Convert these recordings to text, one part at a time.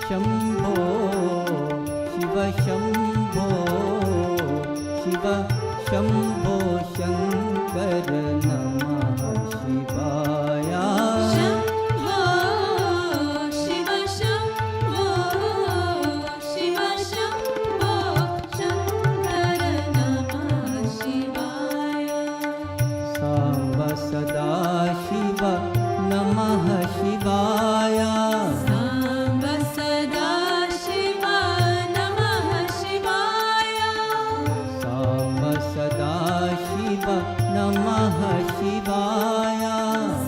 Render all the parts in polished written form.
शम्भो शिव शम्भो शिव शम्भो शङ्कर नमः शिवाय शम्भो शिव शम्भो शिव शम्भो शङ्कर नमः शिवाय साम्ब सदा शिव नमः शिवाय साम्ब सदा शिव नमः शिवाय साम्ब सदा शिव नमः शिवाय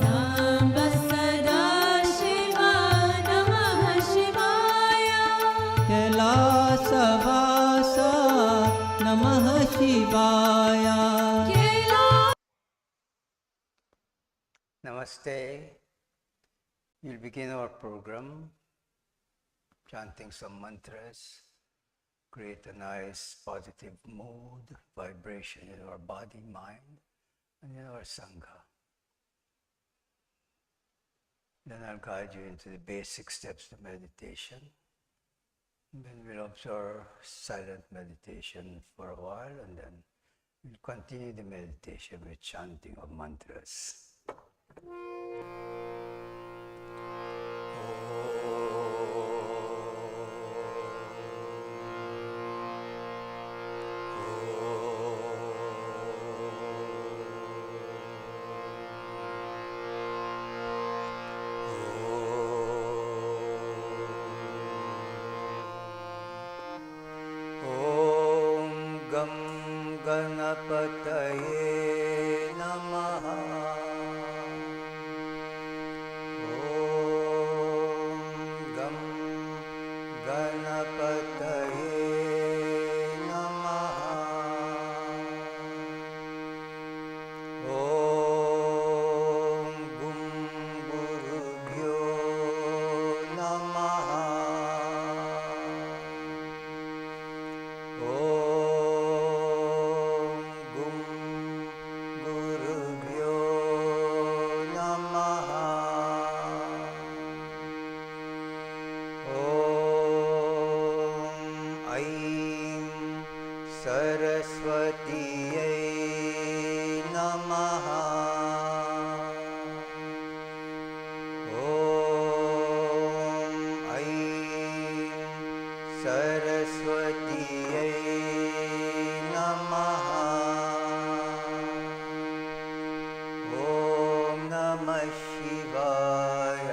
साम्ब सदा शिव नमः शिवाय कैलासवास नमः शिवाय Namaste. We'll begin our program chanting some mantras, create a nice positive mood, vibration in our body, mind, and in our Sangha. Then I'll guide you into the basic steps to meditation. And then we'll observe silent meditation for a while, and then we'll continue the meditation with chanting of mantras. गणपतये नमः ॐ गं गणपतये नमः ॐ गुं गुरुभ्यो नमः सरस्वतीयै नमः ॐ ऐं सरस्वतीयै नमः ॐ नमः शिवाय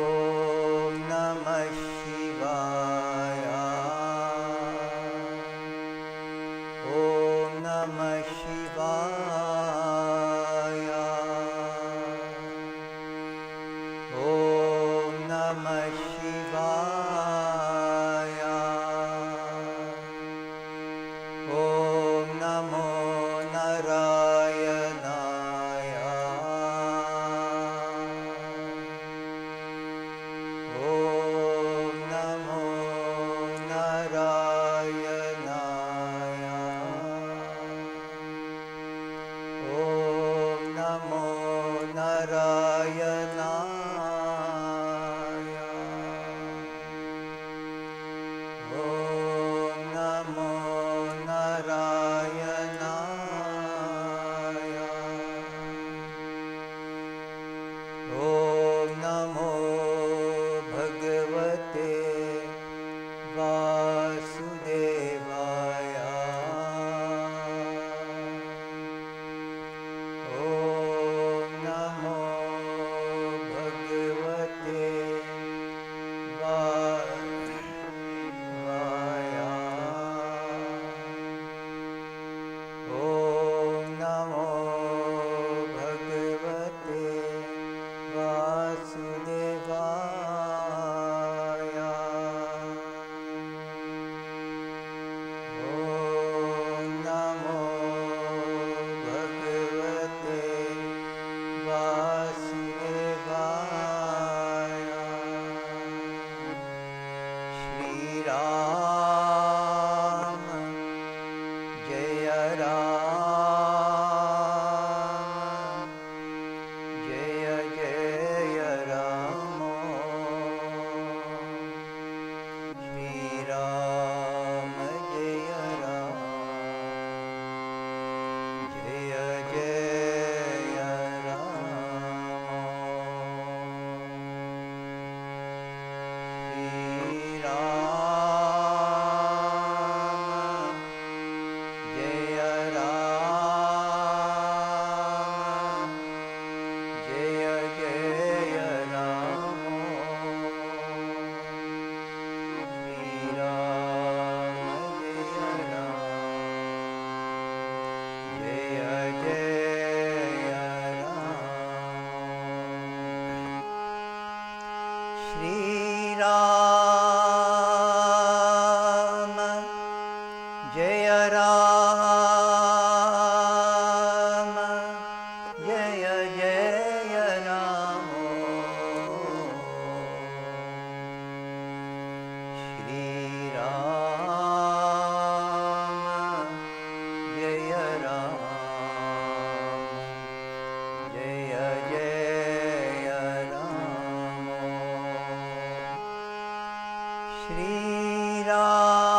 ॐ नमः शिवाय ॐ नमः शिवाय ॐ नमः शिवाय ॐ नमो नारायणाय ॐ नमो नारायणाय ॐ नमो नारायणाय ॐ नमो नारायणाय ॐ नमो भगवते वासुदेवाय ॐ नमो भगवते वासुदेवाय ॐ नमो भगवते वासुदेवाय ॐ नमो भगवते वासुदेवाय श्री राम जय राम जय जय Jaya Jaya Rama Shri Rama Jaya Rama Jaya Jaya Rama Shri Rama Jaya Rama Jaya Jaya Rama Shri Rama Jaya Rama Jaya Jaya Rama Shri Rama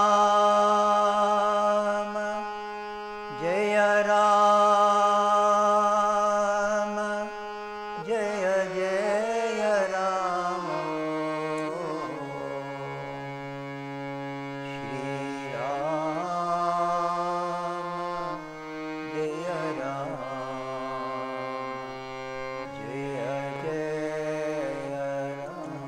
Jaya Rama Jaya Jaya Rama Shri Rama Jaya Rama Jaya Jaya Rama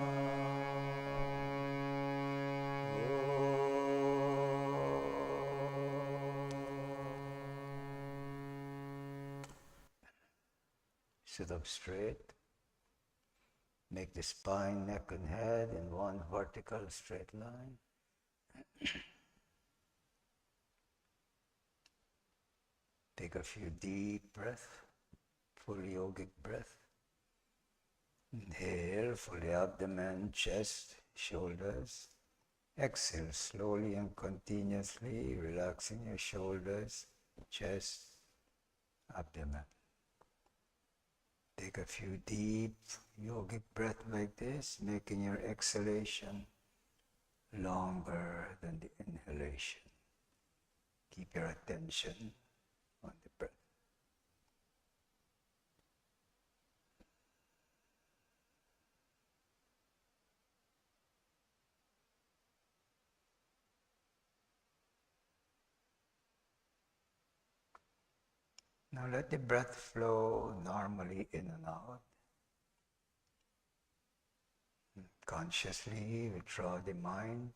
Sit up straight. Make the spine, neck and head in one vertical straight line. Take a few deep breaths, full yogic breath. Inhale, full abdomen, chest, shoulders. Exhale slowly and continuously, relaxing your shoulders, chest, abdomen. Take a few deep yogic breaths like this, making your exhalation longer than the inhalation. Keep your attention on the breath. Now let the breath flow normally in and out. Consciously withdraw the mind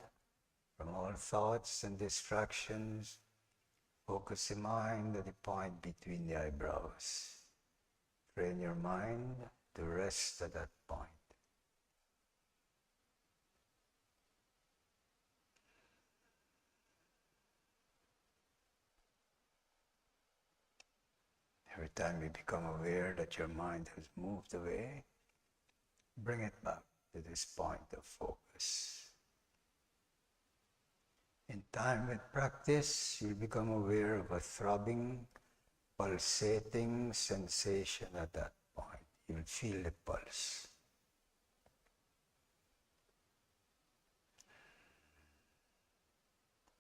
from all thoughts and distractions. Focus the mind at the point between the eyebrows. Train your mind to rest at that point. Every time you become aware that your mind has moved away, bring it back to this point of focus. In time with practice, you'll become aware of a throbbing, pulsating sensation at that point. You'll feel the pulse.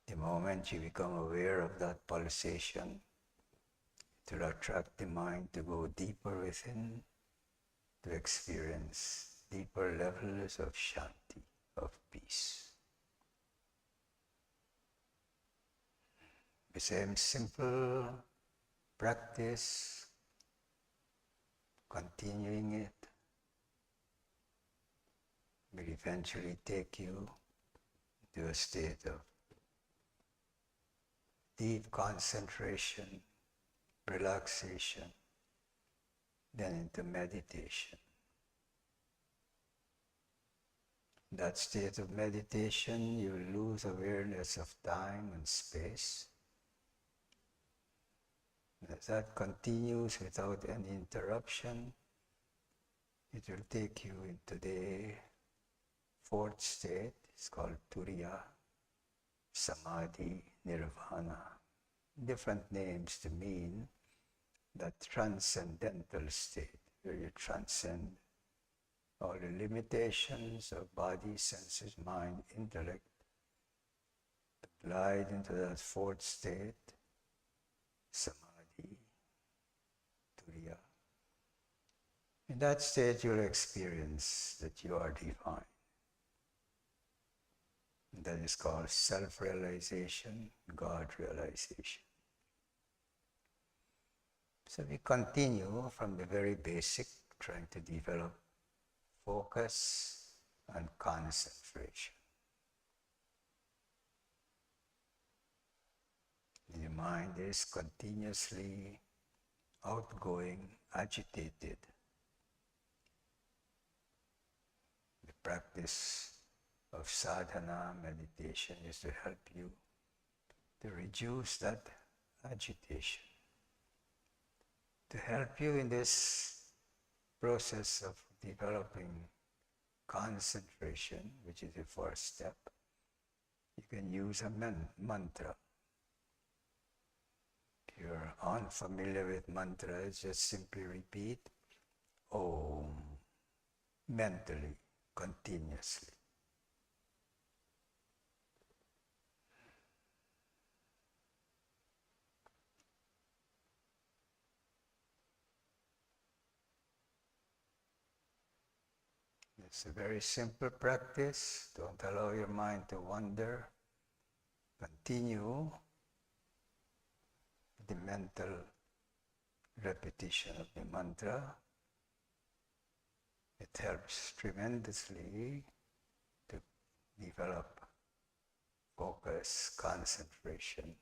The moment you become aware of that pulsation, it will attract the mind to go deeper within, to experience deeper levels of shanti, of peace. The same simple practice, continuing it, will eventually take you to a state of deep concentration, relaxation, then into meditation. In that state of meditation, you will lose awareness of time and space. As that continues without any interruption, it will take you into the fourth state. It's called Turiya, Samadhi, Nirvana. Different names to mean that transcendental state where you transcend all the limitations of body, senses, mind, intellect, to glide into that fourth state, Samadhi, Turiya. In that state, you'll experience that you are divine. That is called self-realization, God-realization. So we continue from the very basic trying to develop focus and concentration. Your mind is continuously outgoing, agitated. The practice of sadhana, meditation, is to help you to reduce that agitation, to help you in this process of developing concentration, which is the first step. You can use a mantra. If you're unfamiliar with mantras, just simply repeat Om mentally, continuously. It's a very simple practice. Don't allow your mind to wander. Continue the mental repetition of the mantra. It helps tremendously to develop focus, concentration,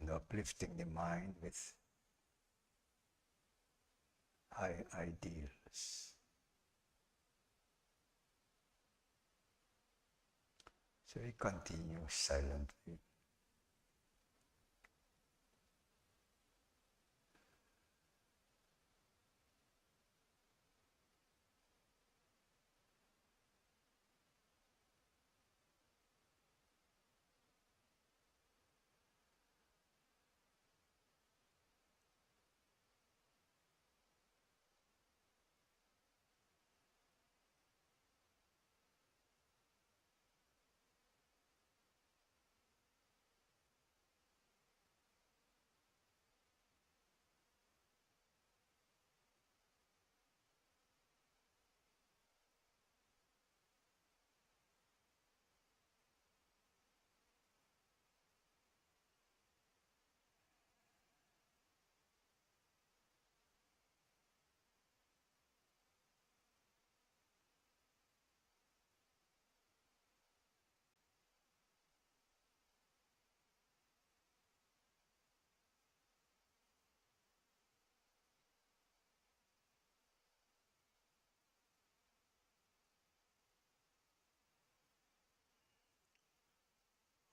and uplifting the mind with high ideals. So we continue silently.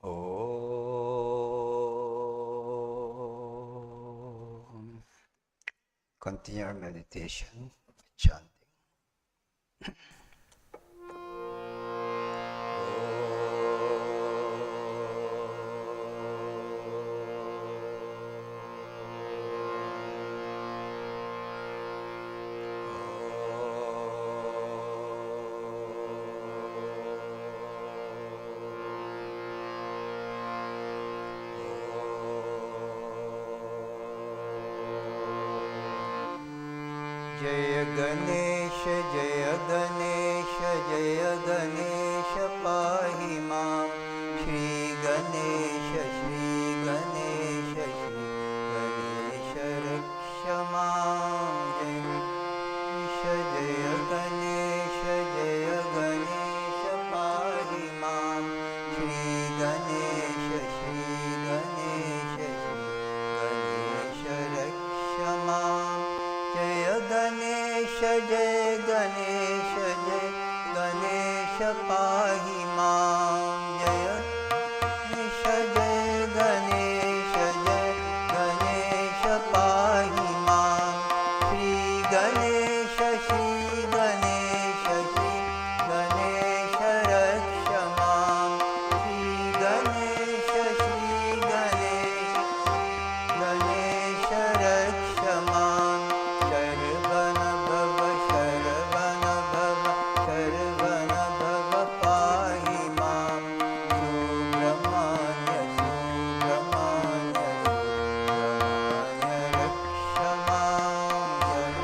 Om. Continue our meditation, chanting. Jaya Ganesha, Jaya Ganesha, Jaya Ganesha, Pahi Mam. Shri Ganesha, Shri Ganesha, Shri Ganesha, Raksha Mam. Jaya Ganesha, Jaya Ganesha, Pahi Mam. Shri Ganesha, Shri Ganesha, Shri Ganesha, Raksha Mam. Jaya Ganesha, Jaya Ganesha, Jaya Ganesha, Pahi Mam. Jaya Ganesha, Jaya Ganesha, Jaya Ganesha, Pahi Mam. Shri Ganesha, Shri Ganesha, Shri Ganesha, Raksha Mam. Shri Ganesha, Shri Ganesha, Ganesha, Raksha Mam. Sarvana Bhava, Sarvana Bhava, Sarvana Bhava, Pahi Mam. Subramanya, Subramanya, Subramanya, Raksha Mam.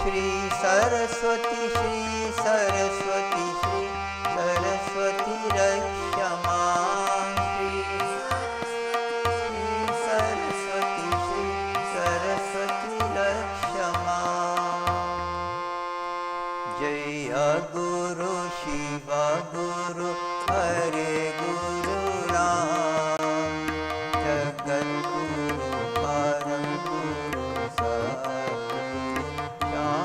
Shri Saraswati, Shri Saraswati, Shri Saraswati Rakshama. Shri Saraswati, Shri Saraswati Rakshama. Jaya Guru Shiva Guru Hare Guru Ram, Jagat Guru Param Guru Satguru Shyam.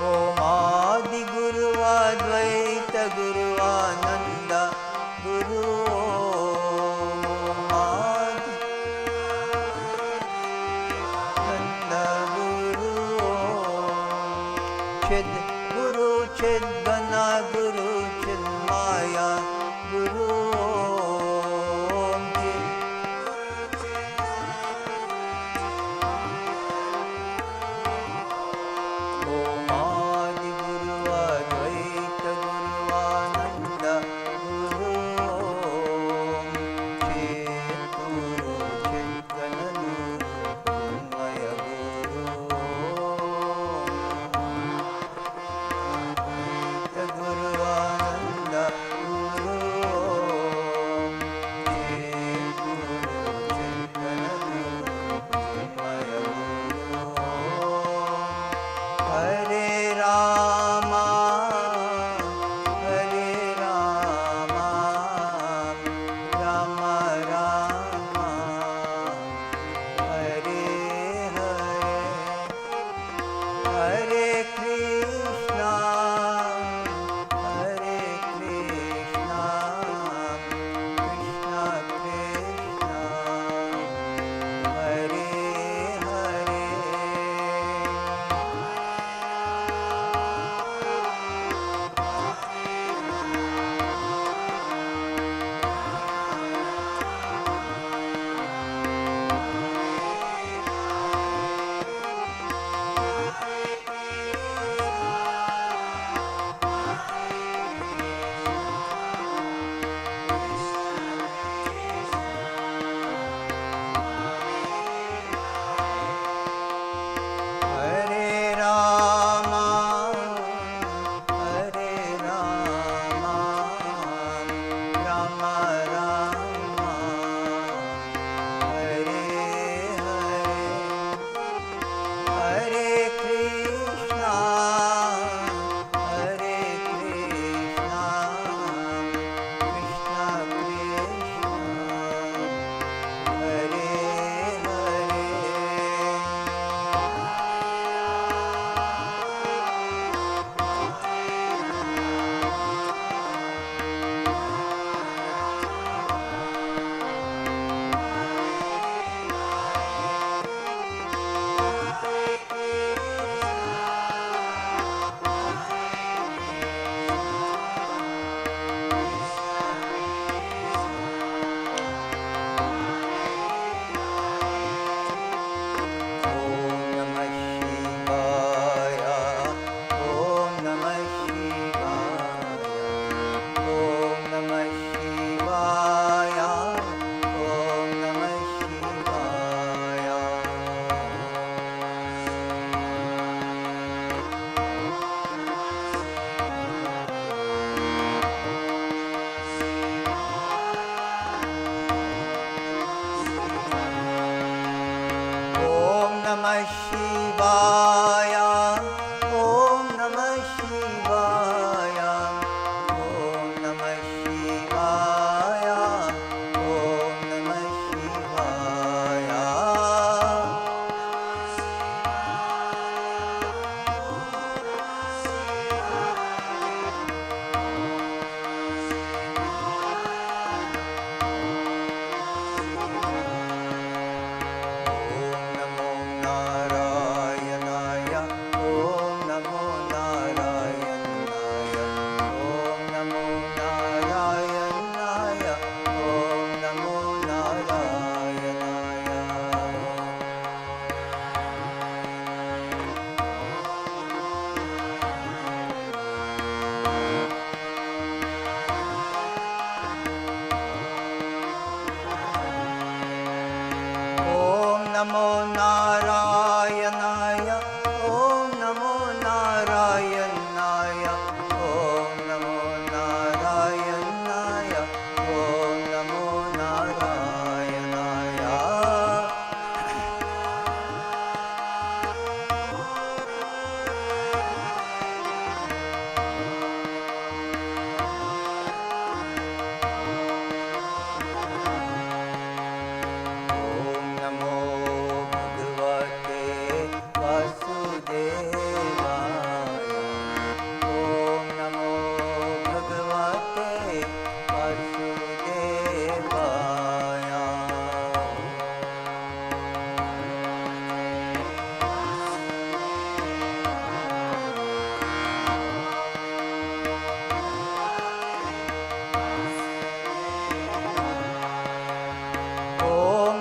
Om Adi Guru Advaita Guru Ananda Guru Om Adi Nanda Guru Chid Guru Chid Gana Guru Chid Maya Guru Om Om Adi Guru Advaita Guru Ananda Guru Om Chit Guru Chit Gana Guru Maya Guru Om Guru Ananda Guru Om Chit Guru Chit Gana Guru Maya Guru Om Hare Rama, Hare Rama, Rama Rama, Hare Hare, Hare Krishna, Hare Krishna, Krishna Krishna, Hare Hare.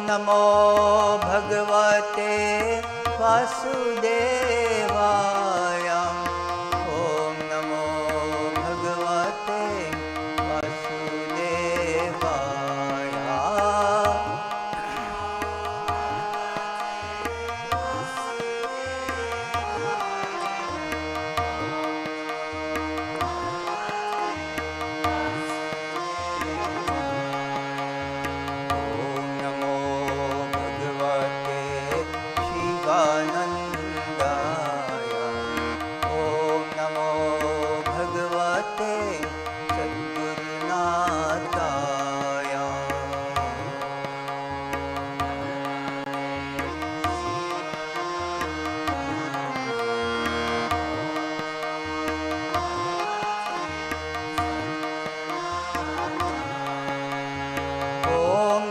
नमो भगवते वासुदेवाय। ॐ नमो भगवते वासुदेवाय।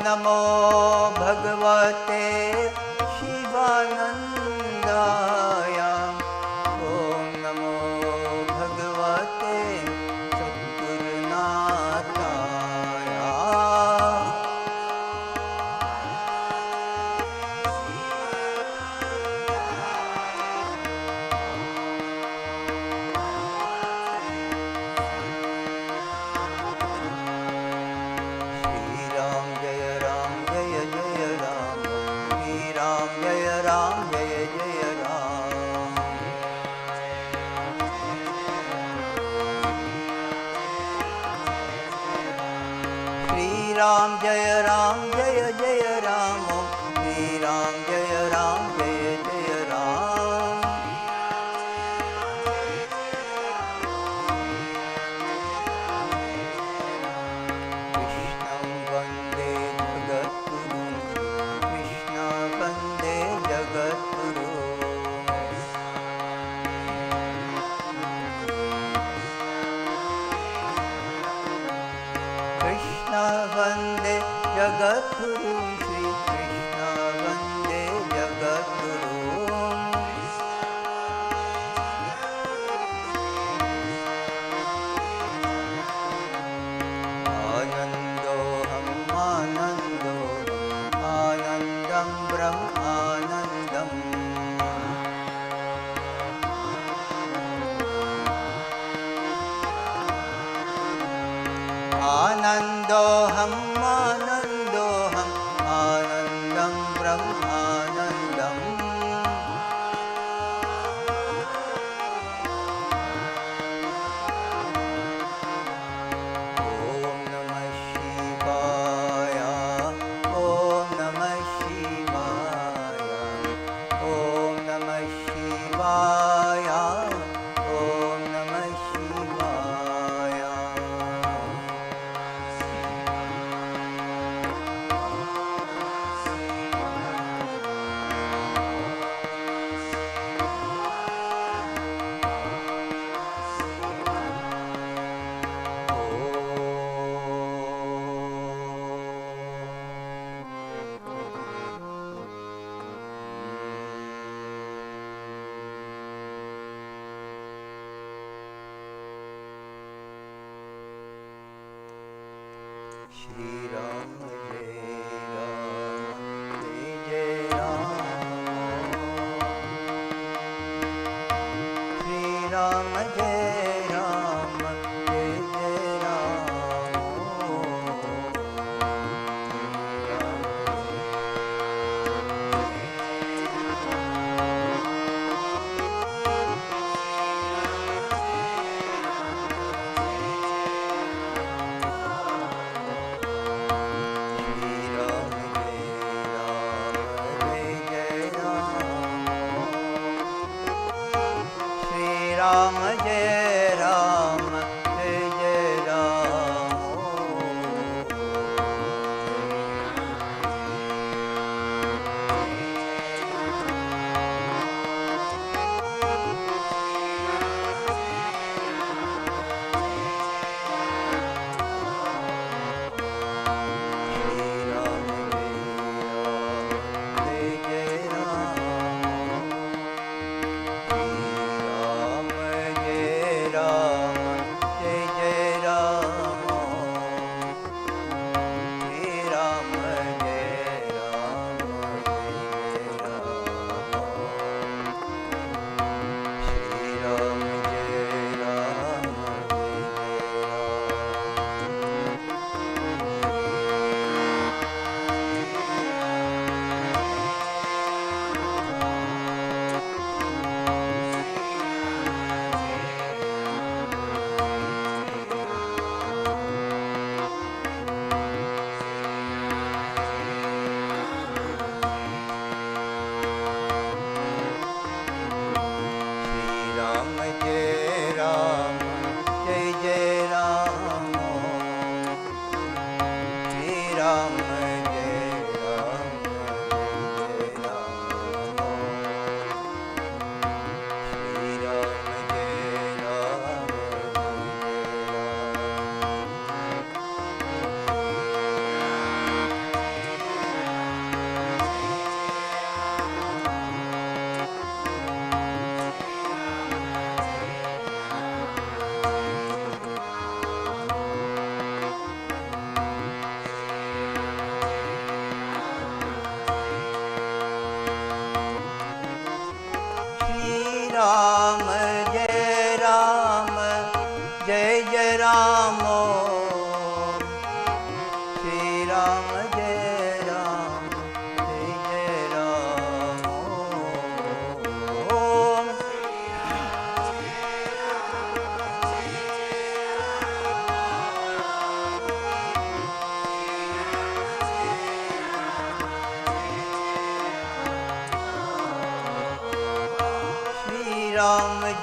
नमो भगवते शिवानन्दाय। ॐ नमो भगवते सद्गुरुनाथाय। राम जय राम जय जय राम। श्री राम जय राम जय जय राम। कृष्णं वन्दे जगद्गुरुं। कृष्ण वन्दे जगद्गुरुं। कृष्ण वन्दे जगद्गुरुं। श्री कृष्ण वन्दे जगद्गुरुं। आनन्दोऽहम् आनन्दोऽहम् आनन्दं ब्रह्मानन्दम्। आनन्दोऽहम् आनन्दोऽहम् आनन्दं ब्रह्मानन्दम्। ॐ नमः शिवाय। ॐ नमः शिवाय। ॐ नमः शिवाय। ॐ नमः शिवाय। श्री राम जय राम जय जय राम। श्री राम जय राम जय जय राम। राम जय राम जय जय Ram.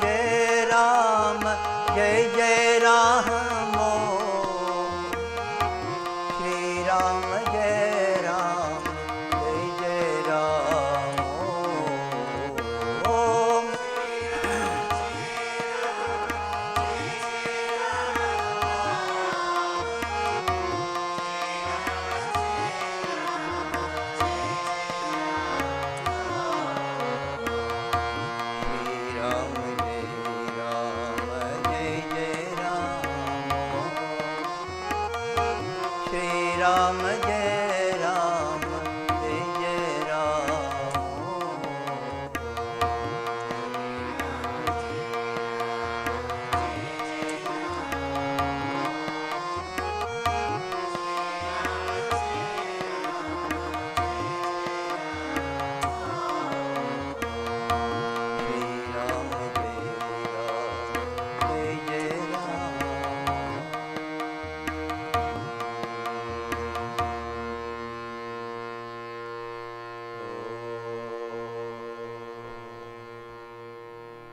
Jai Ram, Jai Jai Ram, Shri Ram, Jai Ram, Jai Jai Ram, Om. Shri Ram, Jai Jai Ram, Shri Ram, Jai Ram, Jai Jai Ram. Shri Ram, Jai Jai Ram.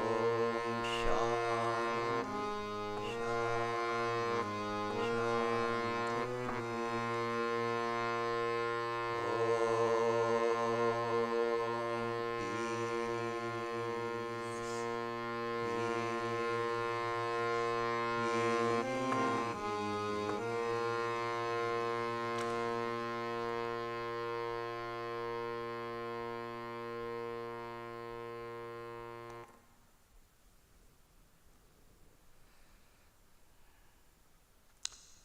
Om Shanti,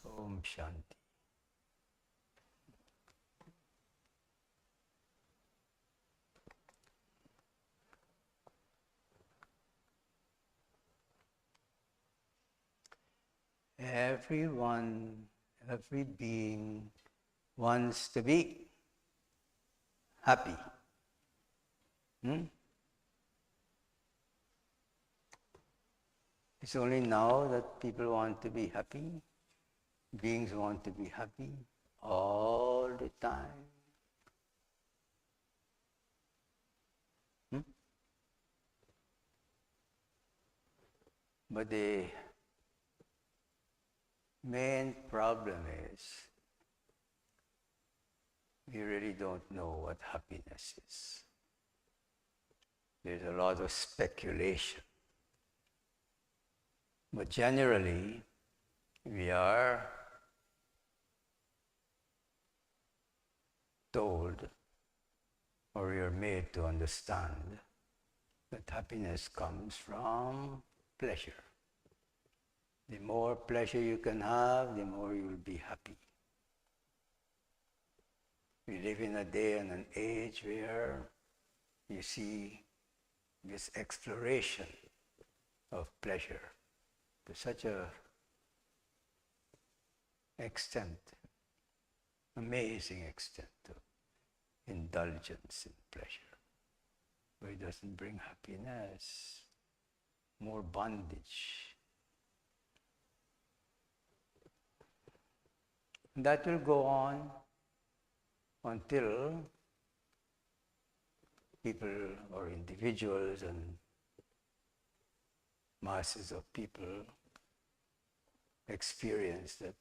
Om Shanti. Everyone, every being wants to be happy. It's only now that people want to be happy. Beings want to be happy all the time. But the main problem is we really don't know what happiness is. There's a lot of speculation. But generally, we are told, or we are made to understand, that happiness comes from pleasure. The more pleasure you can have, the more you will be happy. We live in a day and an age where you see this exploration of pleasure to such a extent, amazing extent of indulgence in pleasure. But it doesn't bring happiness, more bondage. And that will go on until people or individuals and masses of people experience that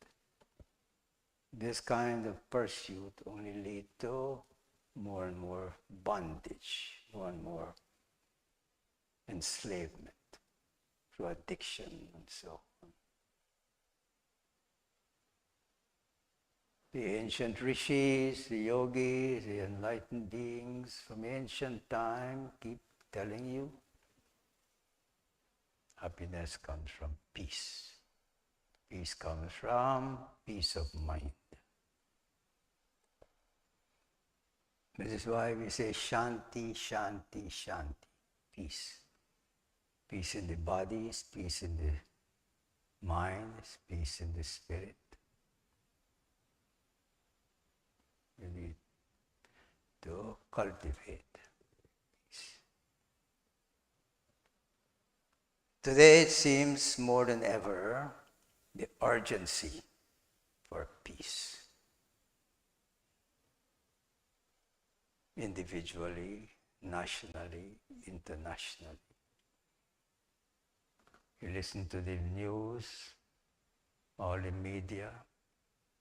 this kind of pursuit only leads to more and more bondage, more and more enslavement through addiction and so on. The ancient rishis, the yogis, the enlightened beings from ancient time keep telling you happiness comes from peace. Peace comes from peace of mind. This is why we say Shanti, Shanti, Shanti, peace. Peace in the body, peace in the mind, peace in the spirit. We need to cultivate peace. Today it seems more than ever the urgency for peace. individually, nationally, internationally. You listen to the news, all the media,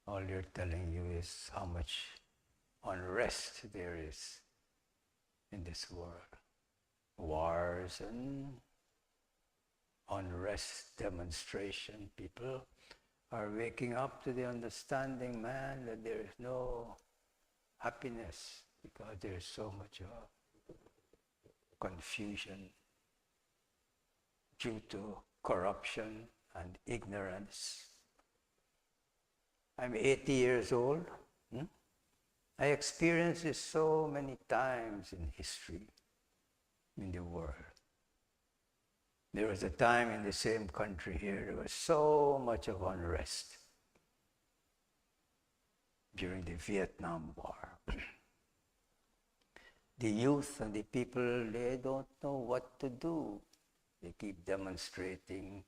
all they're telling you is how much unrest there is in this world. Wars and unrest, demonstration. People are waking up to the understanding, man, that there is no happiness because there is so much confusion due to corruption and ignorance. I'm 80 years old. I experienced this so many times in history, in the world. There was a time in the same country here, there was so much of unrest during the Vietnam War. The youth and the people, they don't know what to do. They keep demonstrating,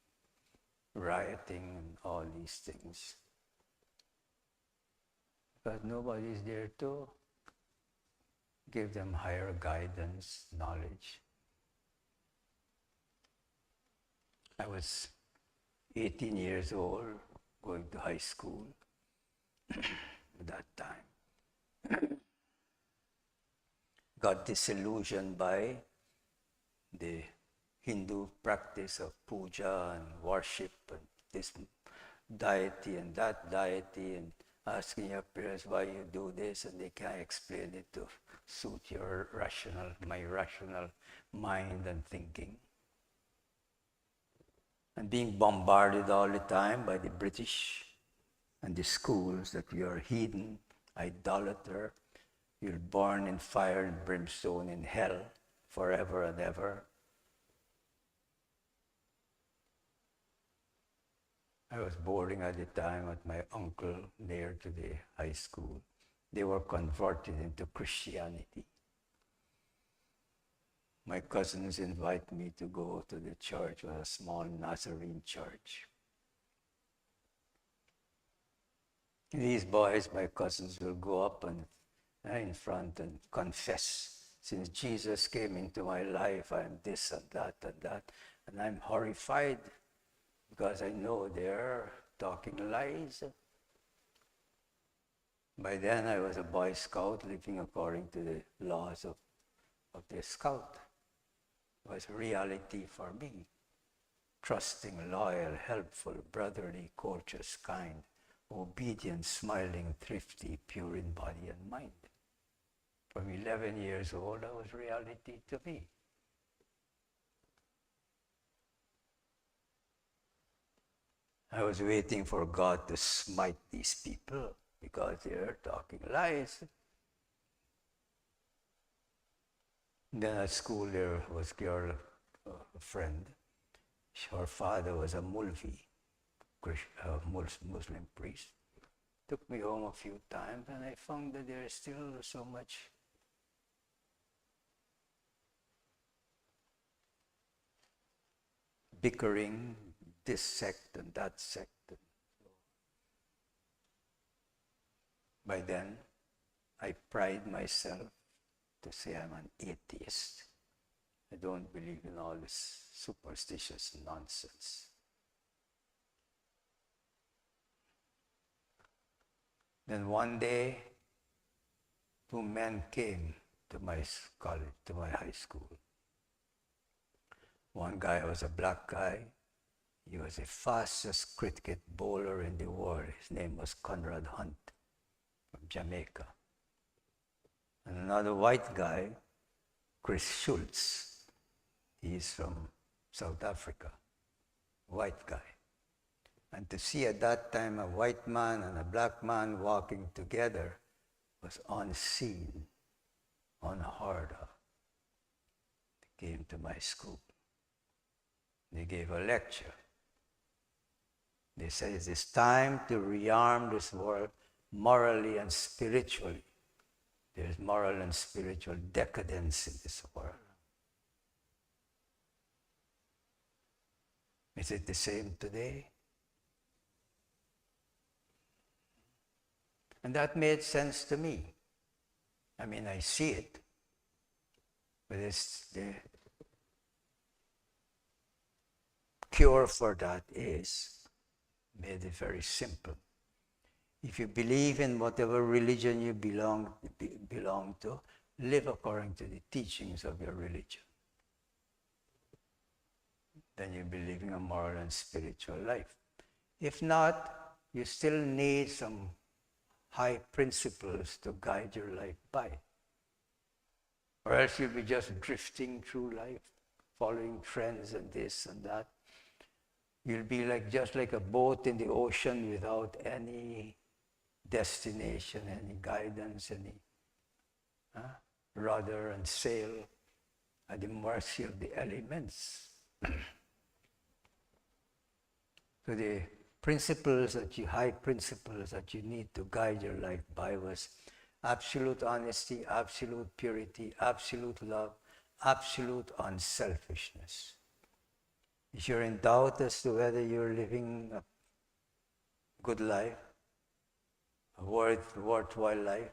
rioting, and all these things. Because nobody is there to give them higher guidance, knowledge. I was 18 years old, going to high school at that time. Got disillusioned by the Hindu practice of puja and worship and this deity and that deity, and asking your parents why you do this, and they can't explain it to suit my rational mind and thinking. And being bombarded all the time by the British and the schools that you are heathen, idolater, you're born in fire and brimstone in hell forever and ever. I was boarding at the time at my uncle near to the high school. They were converted into Christianity. My cousins invite me to go to the church, a small Nazarene church. These boys, my cousins, will go up and in front and confess, since Jesus came into my life, I am this and that and that. And I'm horrified because I know they're talking lies. By then I was a Boy Scout living according to the laws of the Scout. It was reality for me. Trusting, loyal, helpful, brotherly, courteous, kind, obedient, smiling, thrifty, pure in body and mind. From 11 years old, that was reality to me. I was waiting for God to smite these people because they're talking lies. Then at school there was a girl, a friend. Her father was a Mulvi, Muslim priest. Took me home a few times and I found that there is still so much bickering, this sect and that sect. By then, I pride myself to say I'm an atheist. I don't believe in all this superstitious nonsense. Then one day, two men came to my college, to my high school. One guy was a black guy. He was the fastest cricket bowler in the world. His name was Conrad Hunt from Jamaica. And another white guy, Chris Schultz. He's from South Africa, white guy. And to see at that time a white man and a black man walking together was unseen, unheard of. They came to my school. They gave a lecture. They said, it is time to rearm this world morally and spiritually. There is moral and spiritual decadence in this world. Is it the same today? And that made sense to me. I mean, I see it, but the cure for that is made it very simple. If you believe in whatever religion you belong to, live according to the teachings of your religion. Then you'll be living a moral and spiritual life. If not, you still need some high principles to guide your life by. Or else you'll be just drifting through life, following trends and this and that. You'll be just like a boat in the ocean without any destination, any guidance, any rudder and sail, at the mercy of the elements. So the high principles that you need to guide your life by was absolute honesty, absolute purity, absolute love, absolute unselfishness. If you're in doubt as to whether you're living a good life, a worthwhile life,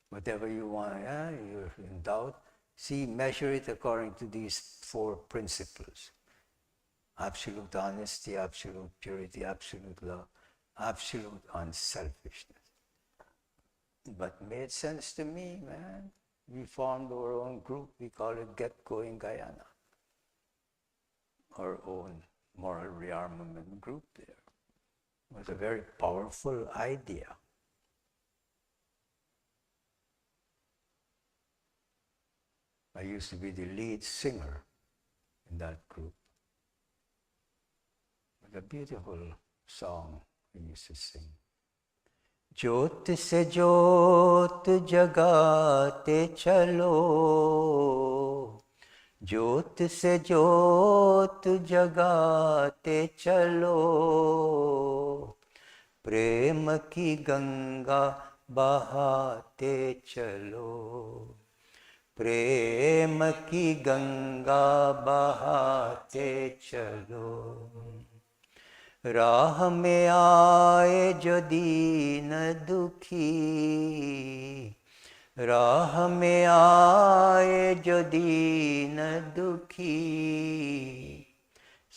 whatever you want, you're in doubt, measure it according to these 4 principles. Absolute honesty, absolute purity, absolute love, absolute unselfishness. But made sense to me, man. We formed our own group. We call it Get Going Guyana. Our own moral rearmament group there. It was a very powerful idea. I used to be the lead singer in that group. It was a beautiful song we used to sing. ज्योत से ज्योत जगाते चलो, ज्योत से ज्योत जगाते चलो, प्रेम की गंगा बहाते चलो, प्रेम की गंगा बहाते चलो। राह में आए जो दीन दुखी, राह में आए जो दीन दुखी,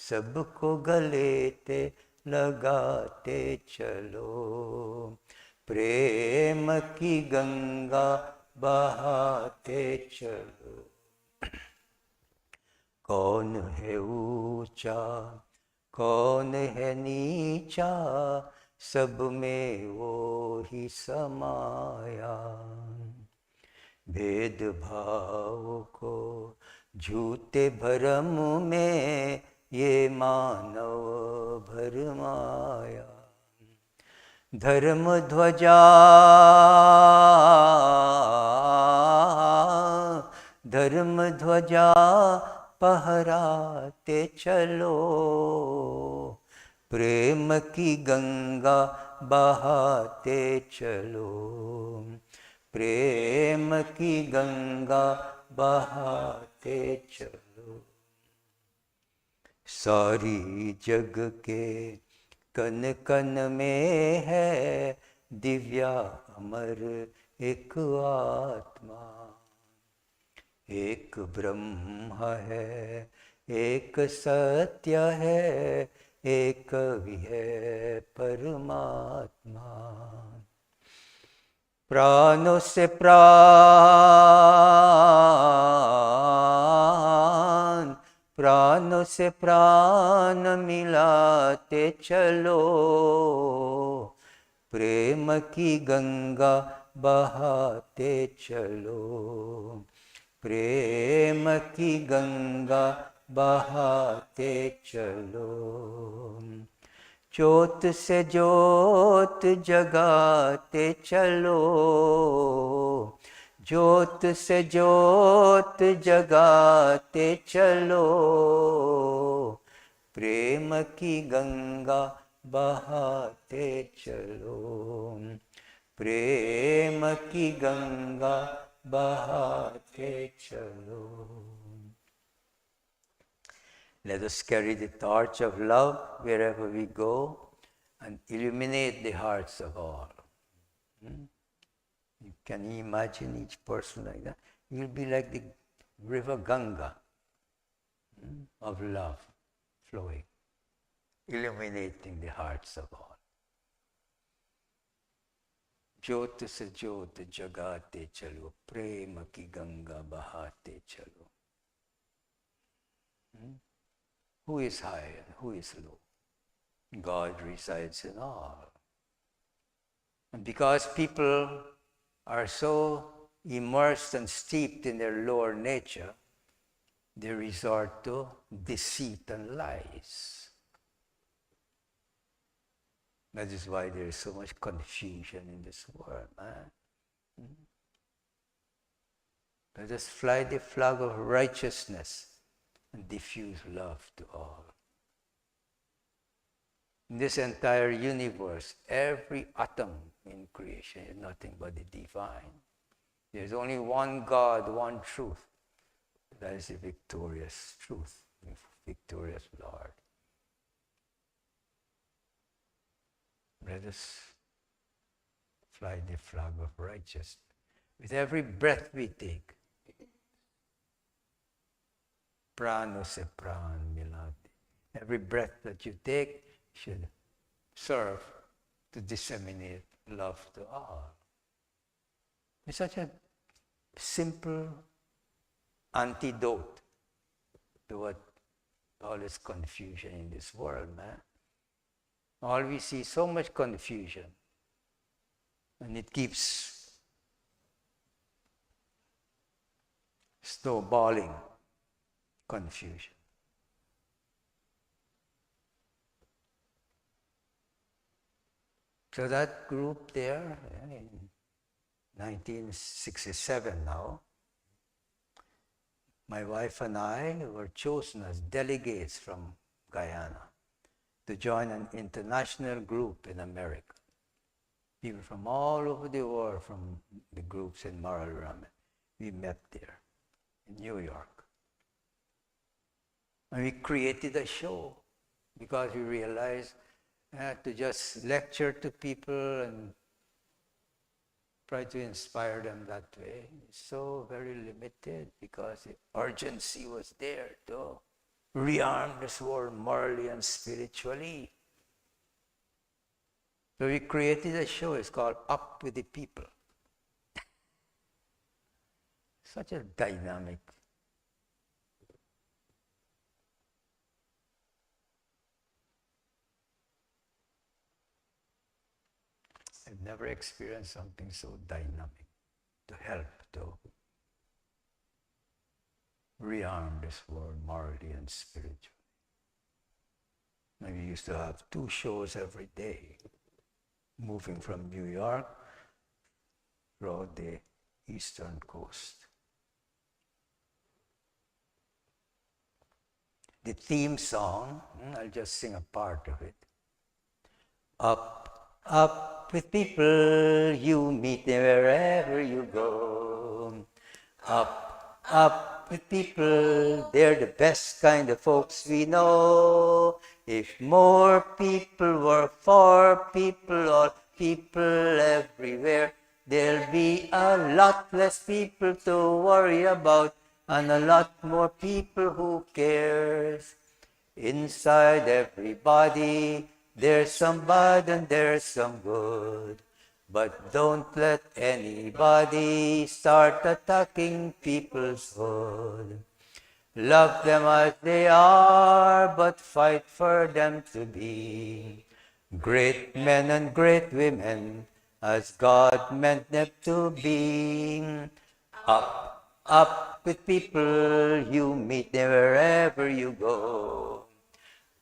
सबको गले ते लगाते चलो, प्रेम की गंगा बहाते चलो। कौन है ऊंचा, कौन है नीचा, सब में वो ही समाया। भेदभाव को झूठे भरम में ये मानव भरमाया। धर्म ध्वजा, धर्म ध्वजा फहराते चलो, प्रेम की गंगा बहाते चलो, प्रेम की गंगा बहाते चलो। सारी जग के कन कन में है दिव्या अमर एक आत्मा। एक ब्रह्म है, एक सत्य है, एक भी है परमात्मा। प्राणों से प्राण, प्राणों से प्राण मिलाते चलो, प्रेम की गंगा बहाते चलो, प्रेम की गंगा बहाते चलो। ज्योत से ज्योत जगाते चलो, ज्योत से ज्योत जगाते चलो, प्रेम की गंगा बहाते चलो, प्रेम की गंगा बहाते चलो। Let us carry the torch of love wherever we go and illuminate the hearts of all. You can imagine each person like that? You'll be like the river Ganga of love flowing, illuminating the hearts of all. Jyot se jyot jagate chalo, prema ki ganga bahate chalo. Who is high and who is low? God resides in all. And because people are so immersed and steeped in their lower nature, they resort to deceit and lies. That is why there is so much confusion in this world, man. Let us fly the flag of righteousness and diffuse love to all. In this entire universe, every atom in creation is nothing but the divine. There's only one God, one truth. That is the victorious truth, the victorious Lord. Let us fly the flag of righteousness. With every breath we take, prano se pran milati. Every breath that you take should serve to disseminate love to all. It's such a simple antidote to what all this confusion in this world, man. All we see is so much confusion, and it keeps snowballing confusion. So that group there, in 1967 now, my wife and I were chosen as delegates from Guyana to join an international group in America. People from all over the world, from the groups in Maralram, we met there in New York. And we created a show because we realized to just lecture to people and try to inspire them that way is so very limited, because the urgency was there to rearm this world morally and spiritually. So we created a show, it's called Up with the People. Such a dynamic. I've never experienced something so dynamic to help to rearm this world morally and spiritually. And we used to have 2 shows every day, moving from New York throughout the eastern coast. The theme song, I'll just sing a part of it. Up, up with people, you meet them wherever you go. Up with people, they're the best kind of folks we know. If more people were for people, all people everywhere, there'll be a lot less people to worry about, and a lot more people who cares. Inside everybody, there's some bad and there's some good. But don't let anybody start attacking people's hood. Love them as they are, but fight for them to be great men and great women, as God meant them to be. Up with people, you meet them wherever you go.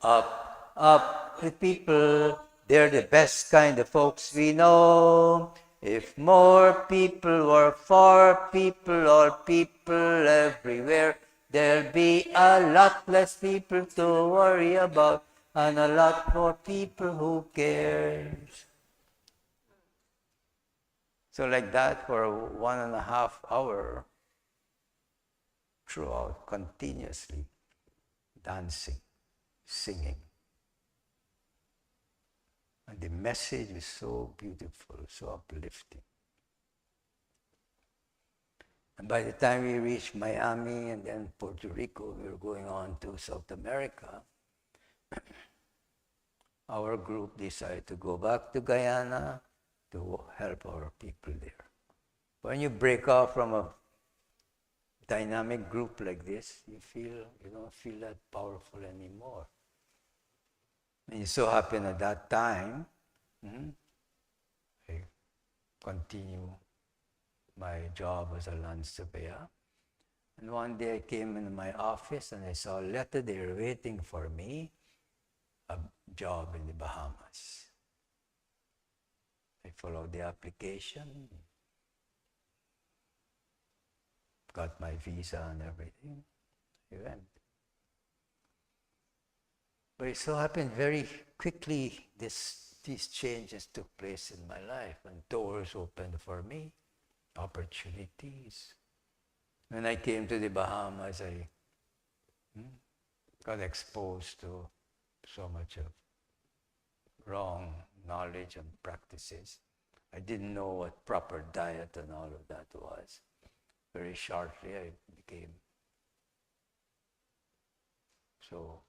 Up with people, they're the best kind of folks we know. If more people were for people, all people everywhere, there'll be a lot less people to worry about, and a lot more people who cares. So like that for 1.5 hours throughout, continuously dancing, singing. And the message is so beautiful, so uplifting. And by the time we reached Miami and then Puerto Rico, we were going on to South America. Our group decided to go back to Guyana to help our people there. When you break off from a dynamic group like this, you don't feel that powerful anymore. And it so happened at that time, I continue my job as a land surveyor. And one day I came into my office and I saw a letter there waiting for me, a job in the Bahamas. I followed the application, got my visa and everything. I went. But it so happened very quickly these changes took place in my life and doors opened for me, opportunities. When I came to the Bahamas, I got exposed to so much of wrong knowledge and practices. I didn't know what proper diet and all of that was. Very shortly, I became so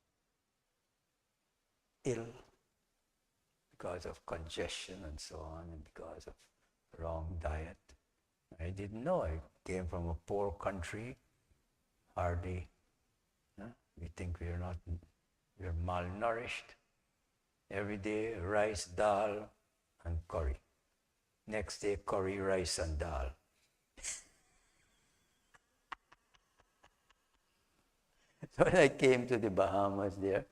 ill because of congestion and so on, and because of wrong diet. I didn't know. I came from a poor country, hardly. We think we're malnourished. Every day, rice, dal, and curry. Next day, curry, rice, and dal. So when I came to the Bahamas there,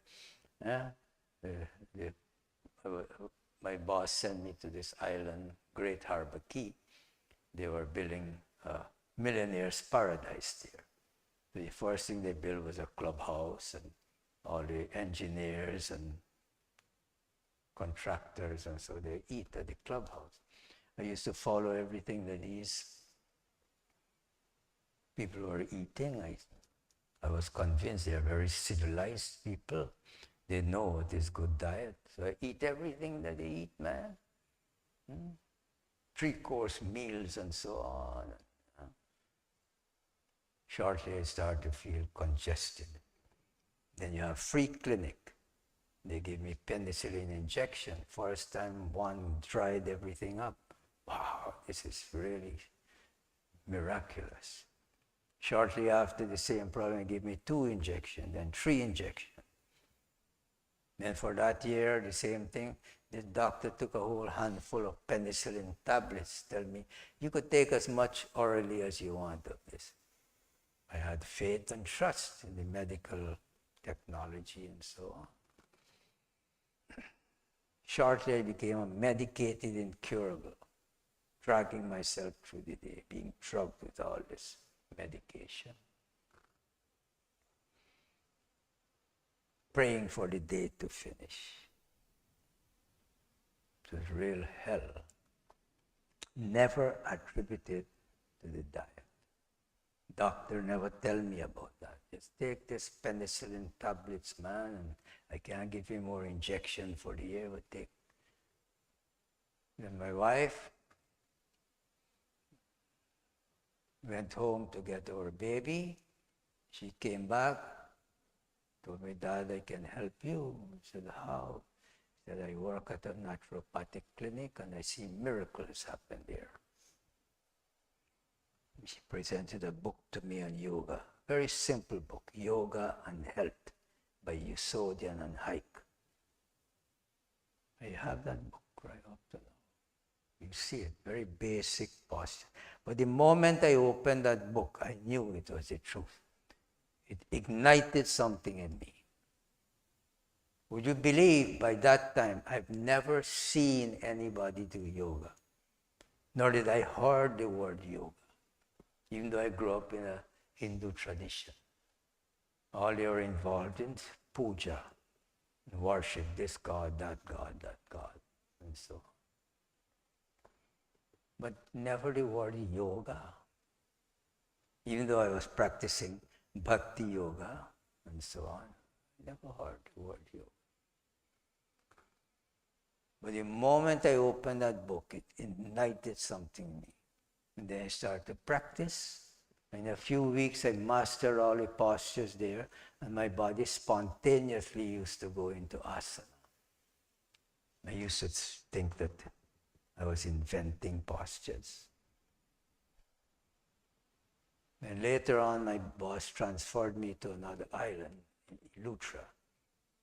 my boss sent me to this island, Great Harbor Key. They were building a millionaire's paradise there. The first thing they built was a clubhouse, and all the engineers and contractors, and so they eat at the clubhouse. I used to follow everything that these people were eating. I was convinced they are very civilized people. They know what is good diet. So I eat everything that they eat, man. 3-course meals and so on. Shortly I started to feel congested. Then you have free clinic. They gave me penicillin injection. First time one dried everything up. Wow, this is really miraculous. Shortly after, the same problem, gave me 2 injections, then 3 injections. Then for that year, the same thing. The doctor took a whole handful of penicillin tablets, tell me, you could take as much orally as you want of this. I had faith and trust in the medical technology and so on. Shortly, I became medicated incurable, dragging myself through the day, being drugged with all this medication. Praying for the day to finish. It was real hell. Never attributed to the diet. Doctor never tell me about that. Just take this penicillin tablets, man, and I can't give you more injection for the year, but take. Then my wife went home to get our baby. She came back, told me, Dad, I can help you. I said, how? She said, I work at a naturopathic clinic and I see miracles happen there. She presented a book to me on yoga. Very simple book, Yoga and Health by Yusodian and Haik. I have that book right up to now. You see it, very basic posture. But the moment I opened that book, I knew it was the truth. It ignited something in me. Would you believe by that time, I've never seen anybody do yoga, nor did I heard the word yoga, even though I grew up in a Hindu tradition. All they were involved in puja, worship this God, and so on. But never the word yoga. Even though I was practicing bhakti yoga and so on, I never heard the word yoga. But the moment I opened that book, it ignited something in me. And then I started to practice In a few weeks, I mastered all the postures there, and my body spontaneously used to go into asana. I used to think that I was inventing postures. And later on, my boss transferred me to another island, in Lutra.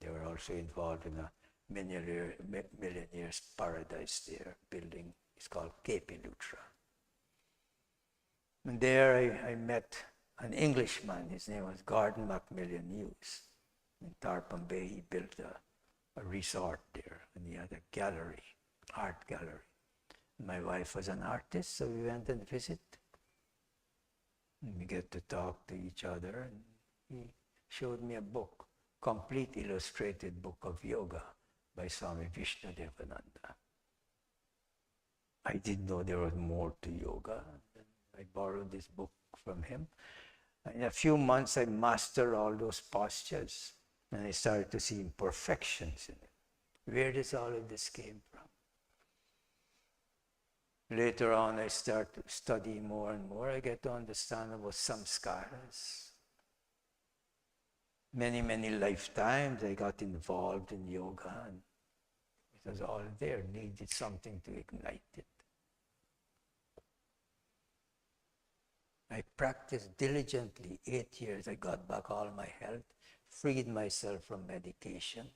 They were also involved in a millionaire's paradise there, building, it's called Cape Lutra. And there I met an Englishman, his name was Gordon Macmillan Hughes. In Tarpon Bay, he built a resort there, and he had a gallery, art gallery. My wife was an artist, so we went and visited. And we get to talk to each other, and he showed me a book, complete illustrated book of yoga by Swami Vishnudevananda. I didn't know there was more to yoga. I borrowed this book from him. In a few months, I mastered all those postures, and I started to see imperfections in it. Where does all of this came from? Later on, I start to study more and more. I get to understand about samskaras. Many, many lifetimes I got involved in yoga, and it was all there, needed something to ignite it. I practiced diligently 8 years. I got back all my health, freed myself from medication.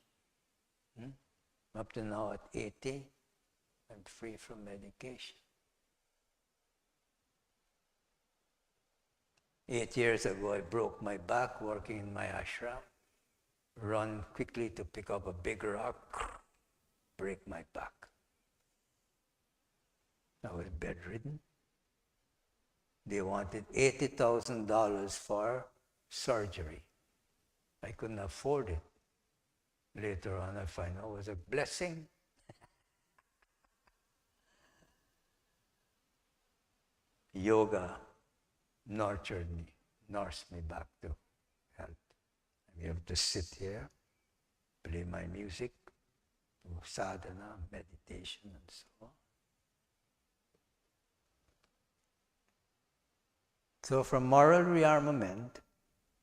Up to now at 80, I'm free from medication. 8 years ago, I broke my back working in my ashram. Run quickly to pick up a big rock, break my back. I was bedridden. They wanted $80,000 for surgery. I couldn't afford it. Later on, I find out it was a blessing. Yoga nurtured me, nursed me back to health. I have to sit here, play my music, do sadhana, meditation, and so on. So from moral rearmament,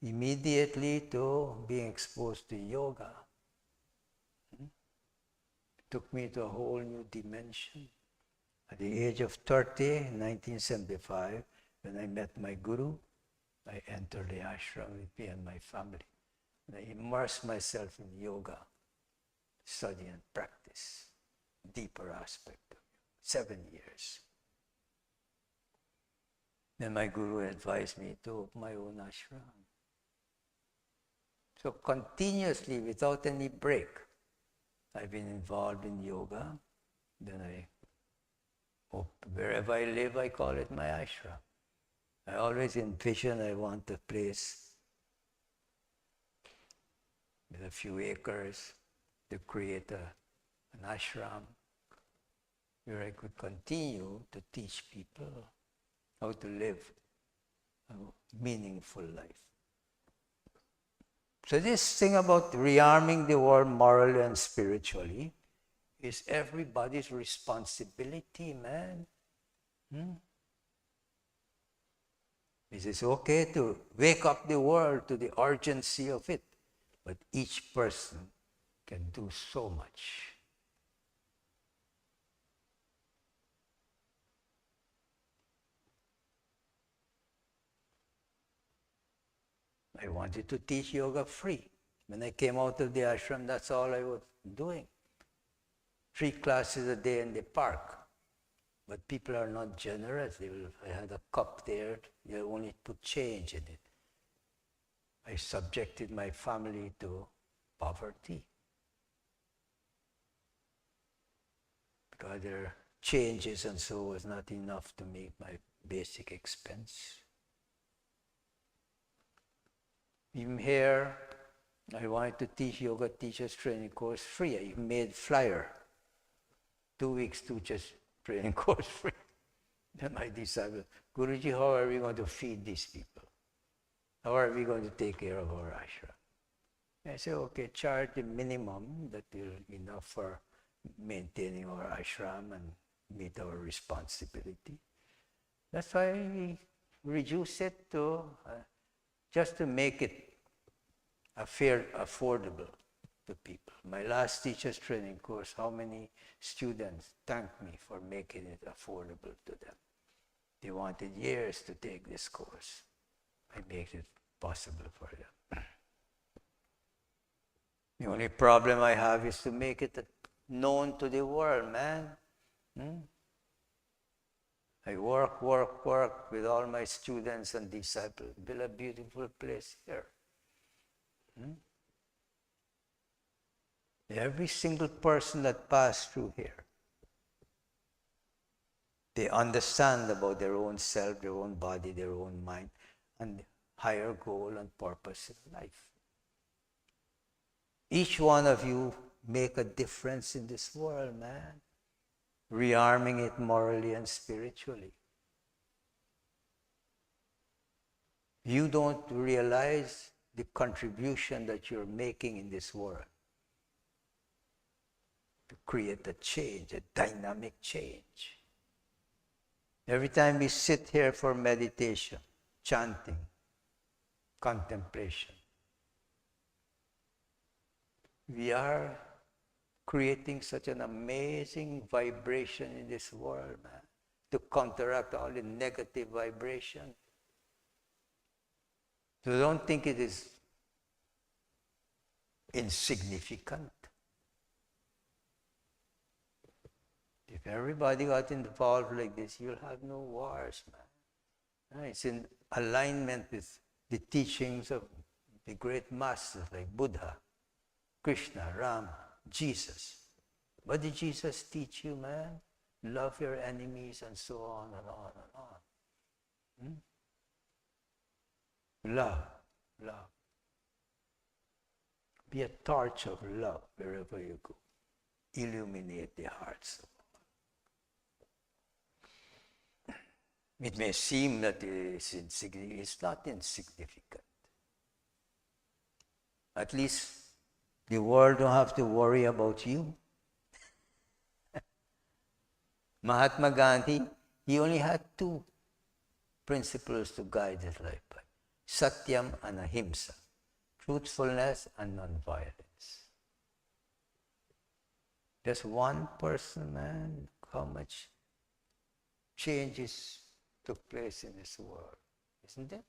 immediately to being exposed to yoga, took me to a whole new dimension. At the age of 30, in 1975, when I met my guru, I entered the ashram with me and my family. And I immersed myself in yoga, study and practice, deeper aspect of it. 7 years. Then my guru advised me to open my own ashram. So continuously, without any break, I've been involved in yoga. Then wherever I live, I call it my ashram. I always envision I want a place with a few acres to create an ashram where I could continue to teach people how to live a meaningful life. So this thing about rearming the world morally and spiritually is everybody's responsibility, man. It is okay to wake up the world to the urgency of it, but each person can do so much. I wanted to teach yoga free. When I came out of the ashram, that's all I was doing. 3 classes a day in the park. But people are not generous. I had a cup there, you only put change in it. I subjected my family to poverty. Because their changes and so was not enough to make my basic expense. Even here, I wanted to teach yoga teachers training course free. I made flyer. 2 weeks teachers training course free. Then my disciple, Guruji, how are we going to feed these people? How are we going to take care of our ashram? I said, okay, charge the minimum that will be enough for maintaining our ashram and meet our responsibility. That's why reduce it to, just to make it affordable to people. My last teacher's training course, how many students thanked me for making it affordable to them. They wanted years to take this course. I made it possible for them. The only problem I have is to make it known to the world, man. I work with all my students and disciples. Build a beautiful place here. Every single person that passed through here, they understand about their own self, their own body, their own mind, and higher goal and purpose in life. Each one of you make a difference in this world, man. Rearming it morally and spiritually. You don't realize the contribution that you're making in this world to create a change, a dynamic change. Every time we sit here for meditation, chanting, contemplation, we are creating such an amazing vibration in this world, man, to counteract all the negative vibration. So don't think it is insignificant. If everybody got involved like this, you'll have no wars, man. It's in alignment with the teachings of the great masters like Buddha, Krishna, Rama, Jesus. What did Jesus teach you, man? Love your enemies and so on and on and on. Love. Be a torch of love wherever you go. Illuminate the hearts. It may seem that it is insignificant. It's not insignificant. At least the world don't have to worry about you. Mahatma Gandhi, he only had two principles to guide his life by. Satyam and Ahimsa. Truthfulness and nonviolence. Just one person, man, how much changes took place in this world, isn't it?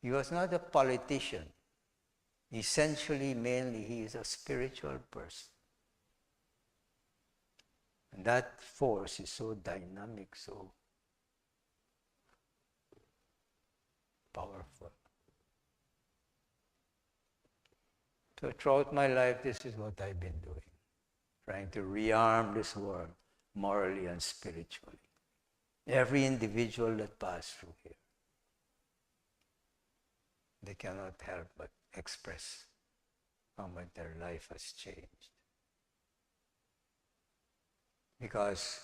He was not a politician. Essentially, mainly, he is a spiritual person. And that force is so dynamic, so powerful. So throughout my life, this is what I've been doing. Trying to rearm this world morally and spiritually. Every individual that passed through here, they cannot help but express how much their life has changed. Because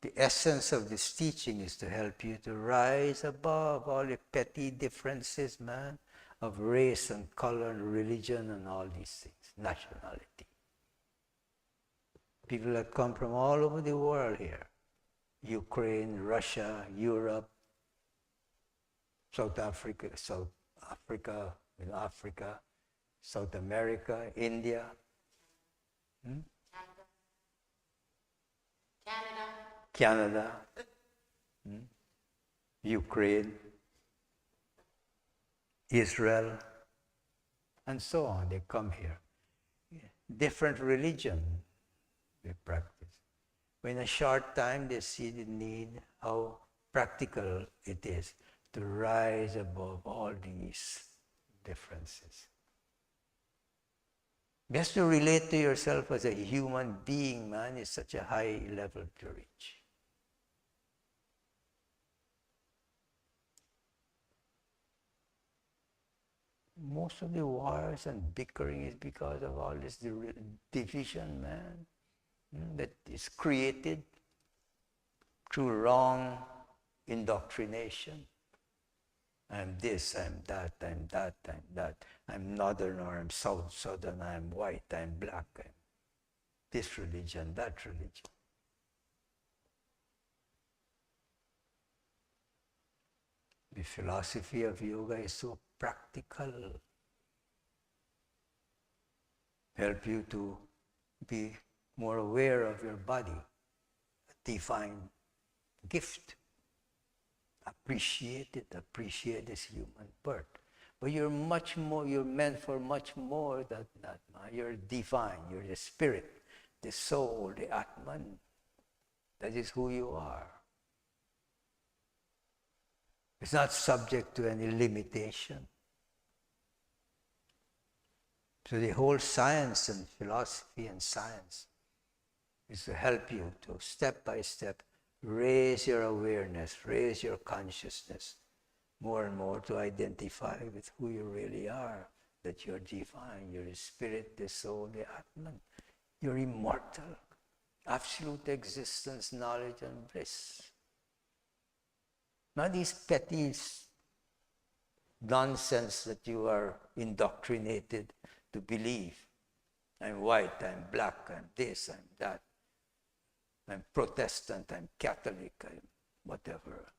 the essence of this teaching is to help you to rise above all the petty differences, man, of race and color and religion and all these things, nationality. People that come from all over the world here, Ukraine, Russia, Europe, South Africa, South America, India, Canada, Ukraine, Israel, and so on. They come here. Different religion they practice. In a short time, they see the need, how practical it is to rise above all these differences. Just to relate to yourself as a human being, man, is such a high level to reach. Most of the wars and bickering is because of all this division, man, that is created through wrong indoctrination. I'm this, I'm that, I'm that, I'm that. I'm northern or I'm southern, I'm white, I'm black, I'm this religion, that religion. The philosophy of yoga is so practical. Help you to be more aware of your body, a divine gift. Appreciate it, appreciate this human birth. But you're much more, you're meant for much more than that. You're divine, you're the spirit, the soul, the Atman. That is who you are. It's not subject to any limitation. So the whole science and philosophy and science is to help you to step by step raise your awareness, raise your consciousness more and more to identify with who you really are, that you're divine, you're the spirit, the soul, the Atman. You're immortal, absolute existence, knowledge and bliss. Not these petty nonsense that you are indoctrinated to believe. I'm white, I'm black, I'm this, I'm that. I'm Protestant, I'm Catholic, I'm whatever.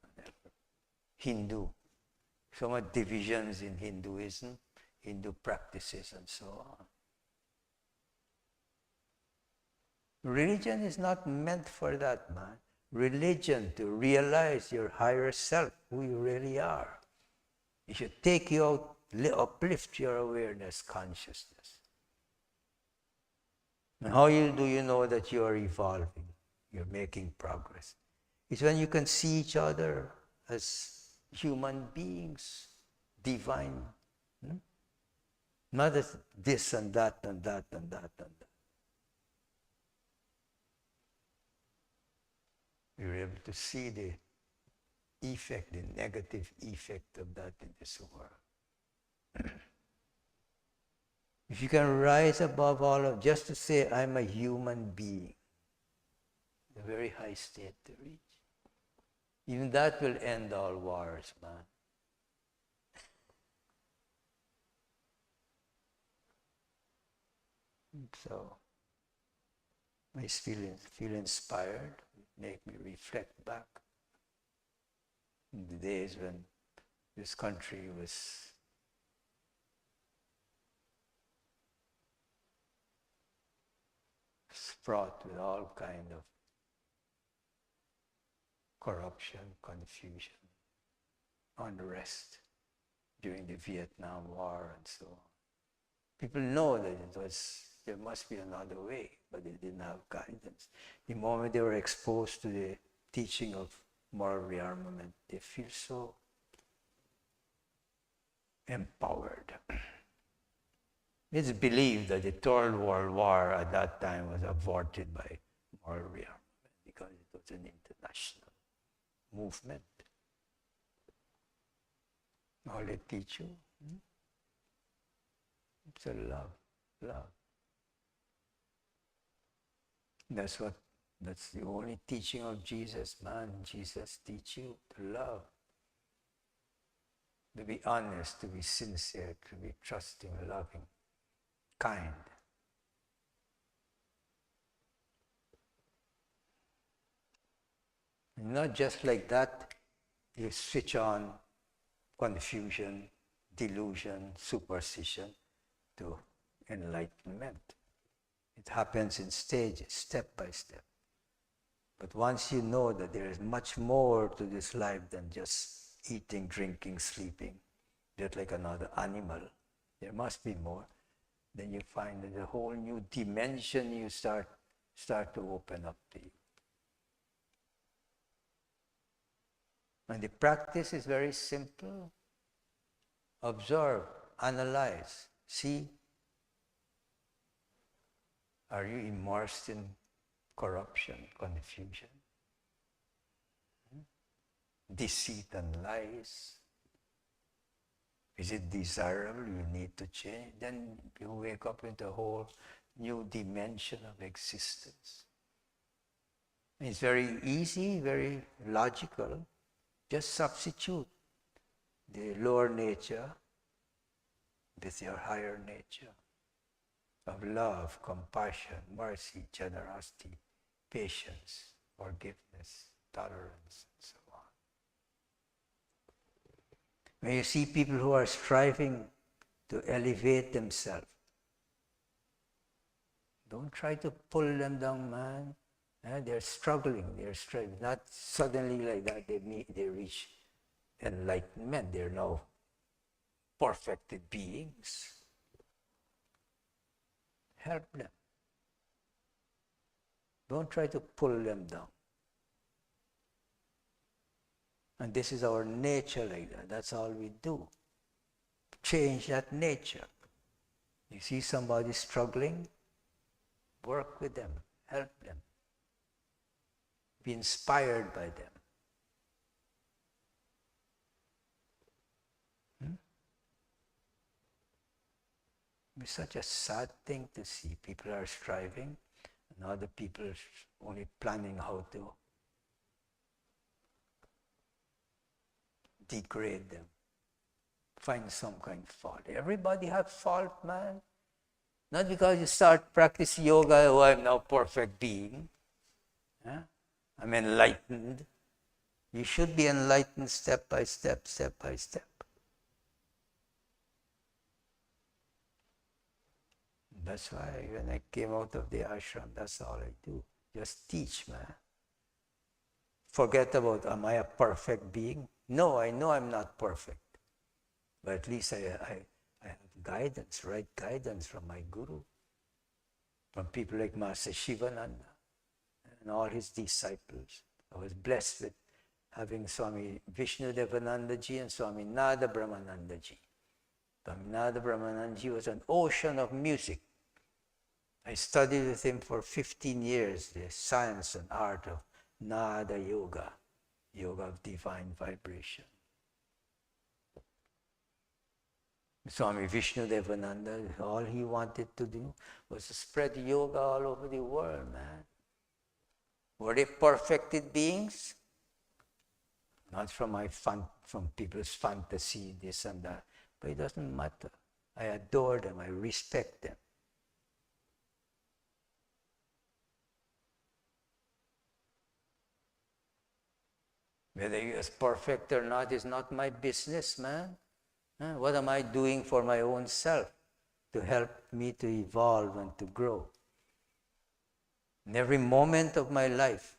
Hindu. So much divisions in Hinduism, Hindu practices and so on. Religion is not meant for that, man. Religion to realize your higher self, who you really are. It should take you out, uplift your awareness, consciousness. And how do you know that you are evolving? You're making progress. It's when you can see each other as human beings, divine. Not as this and that and that and that and that. You're able to see the effect, the negative effect of that in this world. If you can rise above all of, just to say, I'm a human being, a very high state to reach. Even that will end all wars, man. So, I feel inspired, make me reflect back in the days when this country was fraught with all kind of corruption, confusion, unrest during the Vietnam War and so on. People know that there must be another way, but they didn't have guidance. The moment they were exposed to the teaching of moral rearmament, they feel so empowered. It's believed that the Third World War at that time was aborted by moral rearmament because it was an international movement. All they teach you, it's a love. That's the only teaching of Jesus, man. Jesus teach you to love, to be honest, to be sincere, to be trusting, loving, kind. And not just like that, you switch on confusion, delusion, superstition to enlightenment. It happens in stages, step by step. But once you know that there is much more to this life than just eating, drinking, sleeping, just like another animal, there must be more, then you find that a whole new dimension you start to open up to you. And the practice is very simple. Observe, analyze, see. Are you immersed in corruption, confusion, deceit and lies? Is it desirable? You need to change. Then you wake up into a whole new dimension of existence. It's very easy, very logical. Just substitute the lower nature with your higher nature of love, compassion, mercy, generosity, patience, forgiveness, tolerance, and so on. When you see people who are striving to elevate themselves, don't try to pull them down, man. They're struggling, they're striving. Not suddenly like that they reach enlightenment. They're now perfected beings. Help them. Don't try to pull them down. And this is our nature like that. That's all we do. Change that nature. You see somebody struggling, work with them, help them. Be inspired by them. It's such a sad thing to see. People are striving and other people are only planning how to degrade them. Find some kind of fault. Everybody has fault, man. Not because you start practicing yoga, oh, I'm now perfect being. I'm enlightened. You should be enlightened step by step, step by step. That's why when I came out of the ashram, that's all I do. Just teach, man. Forget about, am I a perfect being? No, I know I'm not perfect. But at least I have guidance, right guidance from my Guru. From people like Master Shivananda and all his disciples. I was blessed with having Swami Vishnudevanandaji and Swami Nada Brahmanandaji. Swami Nada Brahmanandaji was an ocean of music. I studied with him for 15 years, the science and art of Nada Yoga, yoga of divine vibration. Swami Vishnudevananda, all he wanted to do was to spread yoga all over the world, man. Were they perfected beings? Not from from people's fantasy, this and that. But it doesn't matter. I adore them, I respect them. Whether you're as perfect or not is not my business, man. What am I doing for my own self to help me to evolve and to grow? In every moment of my life.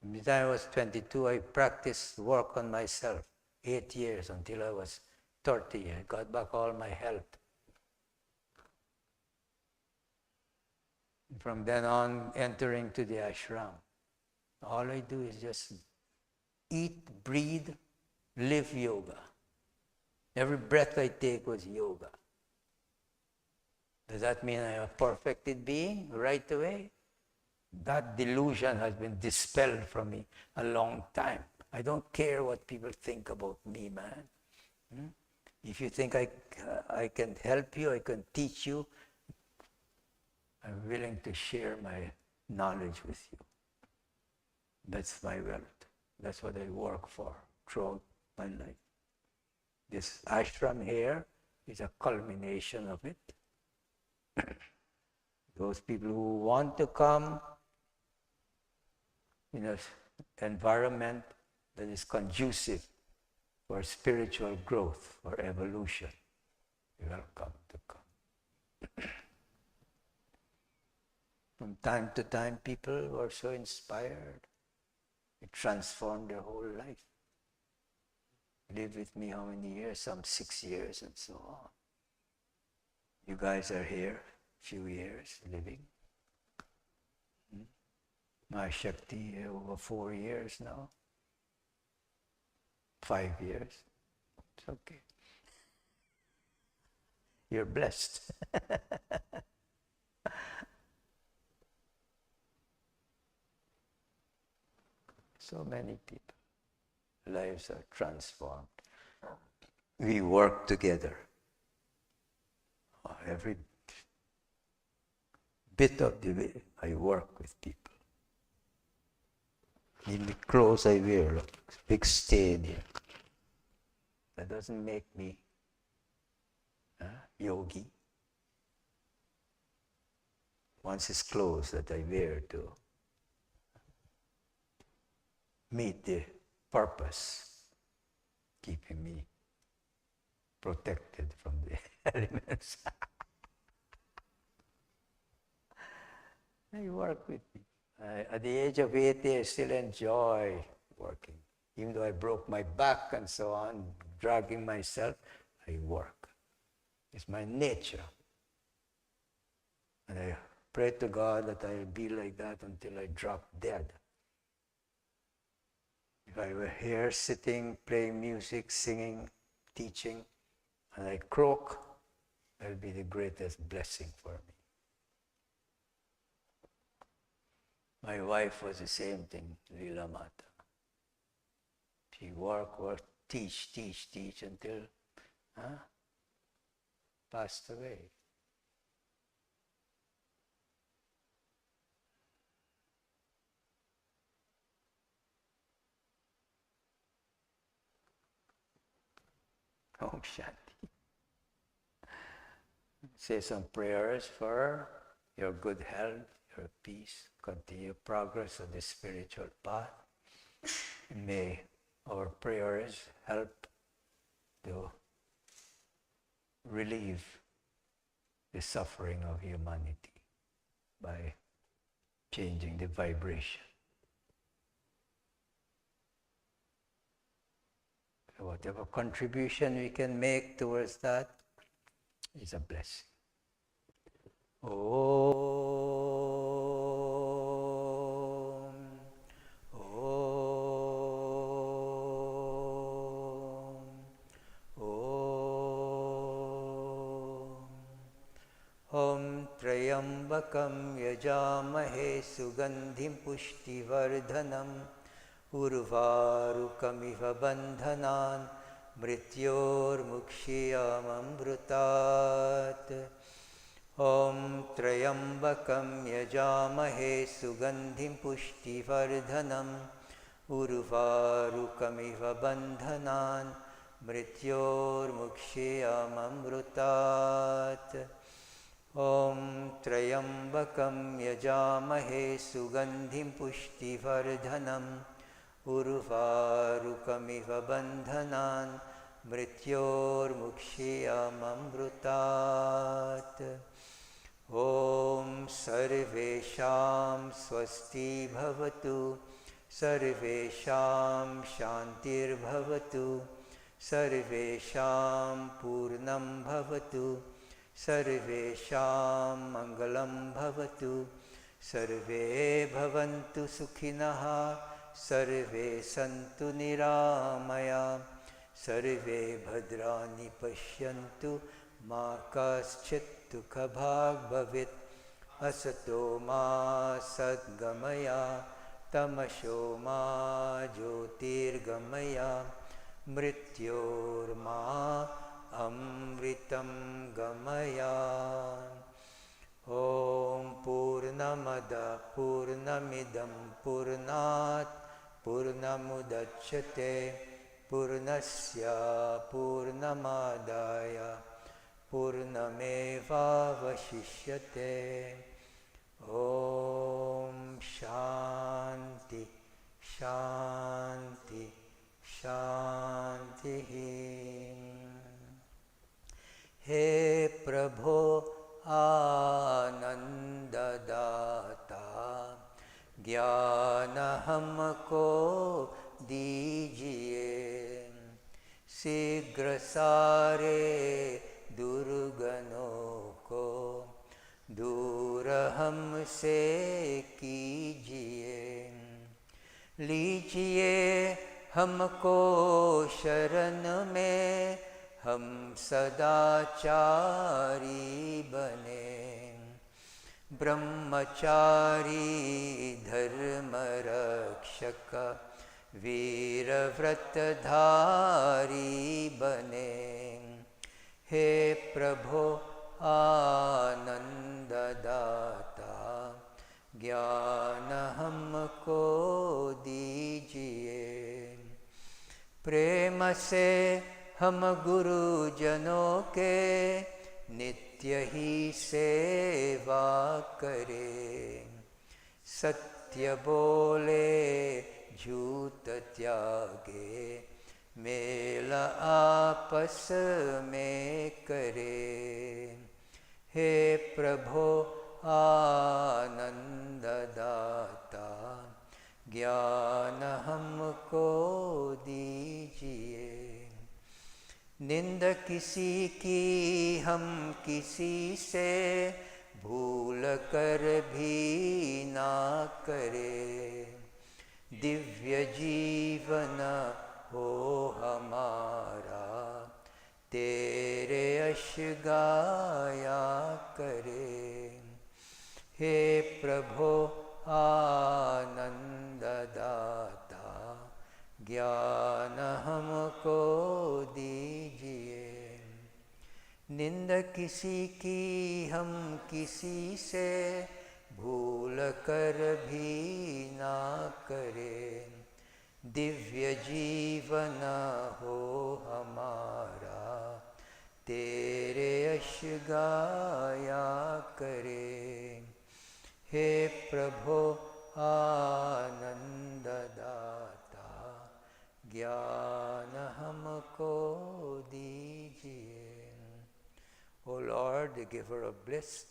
By the time I was 22, I practiced work on myself. 8 years until I was 30. I got back all my health. From then on, entering to the ashram. All I do is just eat, breathe, live yoga. Every breath I take was yoga. Does that mean I'm a perfected being right away? That delusion has been dispelled from me a long time. I don't care what people think about me, man. If you think I can help you, I can teach you, I'm willing to share my knowledge with you. That's my wealth. That's what I work for throughout my life. This ashram here is a culmination of it. Those people who want to come in an environment that is conducive for spiritual growth, for evolution, you're welcome to come. From time to time, people were so inspired. It transformed their whole life. Lived with me how many years? Some 6 years and so on. You guys are here, few years living. My Shakti over 4 years now. 5 years. It's okay. You're blessed. So many people, lives are transformed. We work together. Every bit of the way I work with people. In the clothes I wear, look, big stain here. That doesn't make me yogi. Once it's clothes that I wear too. meet the purpose, keeping me protected from the elements. They work with me. At the age of 80, I still enjoy working. Even though I broke my back and so on, dragging myself, I work. It's my nature. And I pray to God that I'll be like that until I drop dead. If I were here sitting, playing music, singing, teaching, and I croak, that will be the greatest blessing for me. My wife was the same thing, Lila Mata. She work, teach until passed away. Om Shanti. Say some prayers for your good health, your peace, continued progress on the spiritual path. May our prayers help to relieve the suffering of humanity by changing the vibration. So whatever contribution we can make towards that is a blessing. Om, Om Trayambakam Yajamahe Sugandhim Pushtivardhanam Urvarukamiva Bandhanan Mrityor Mukshiyamamrutat. Om Trayambakam Yajamahe Sugandhim Pushtivardhanam Urvarukamiva Bandhanan Mrityor Mukshiyamamrutat. Om Trayambakam Yajamahe Sugandhim Pushtivardhanam Urvarukamiva Bandhanan Mrityor Mukshiyamamrutat. Om Sarvesham Swasti Bhavatu Sarvesham Shantir Bhavatu Sarvesham Purnam Bhavatu Sarvesham Mangalam Bhavatu Sarve Bhavantu Sukhinaha Sarve Santu Niramaya Sarve Bhadrani Pashyantu Ma Kaschit Dukha Bhag Bhavit Asato Ma Sadgamaya Tamasho Ma Jyotirgamaya Mrityor Ma Amritam Gamaya. Om Purnamada Purnamidam Purnat Purnamudachyate Purnasya Purnamadaya Purnameva Vashishyate. Om Shanti Shanti Shanti. He Prabho Anandadata Jnana हमको दीजिए शीघ्र सारे दुर्गुणों को दूर हमसे कीजिए लीजिए हमको शरण में हम सदाचारी बने ब्रह्मचारी धर्म रक्षक वीर व्रतधारी बने हे प्रभो आनंददाता ज्ञान हमको दीजिए प्रेम से हम गुरुजनों के नित्य ही सेवा करें सत्य बोले झूठ त्यागे, मेल आपस में करे। हे प्रभो आनंद दाता, ज्ञान हमको दीजिए। निंद किसी की हम किसी से भूल कर भी ना करे। दिव्य जीवन हो हमारा, तेरे यश गाया करे। हे प्रभो आनंद दाता, ज्ञान हमको दीजिए। निंद किसी की हम किसी से भूल कर भी ना करे। दिव्य जीवन हो हमारा, तेरे यश गाया करे। हे प्रभो आनंद दाता, ज्ञान हमको दीजिए। O Lord, the giver of bliss,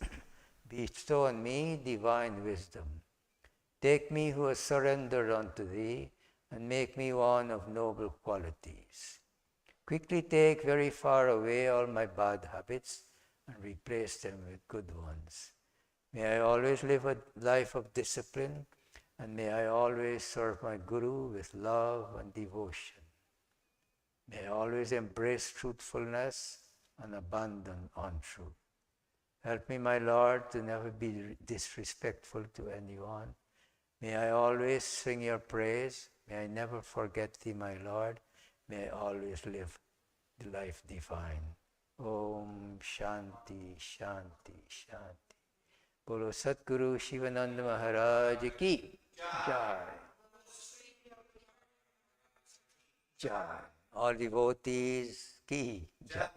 bestow on me divine wisdom. Take me who has surrendered unto thee, and make me one of noble qualities. Quickly take very far away all my bad habits, and replace them with good ones. May I always live a life of discipline, and may I always serve my Guru with love and devotion. May I always embrace truthfulness and abandon untruth. Help me, my Lord, to never be disrespectful to anyone. May I always sing your praise. May I never forget thee, my Lord. May I always live the life divine. Om Shanti, Shanti, Shanti. Bolo Satguru Shivananda Maharaj ki Jai. Jai. All devotees ki Jai.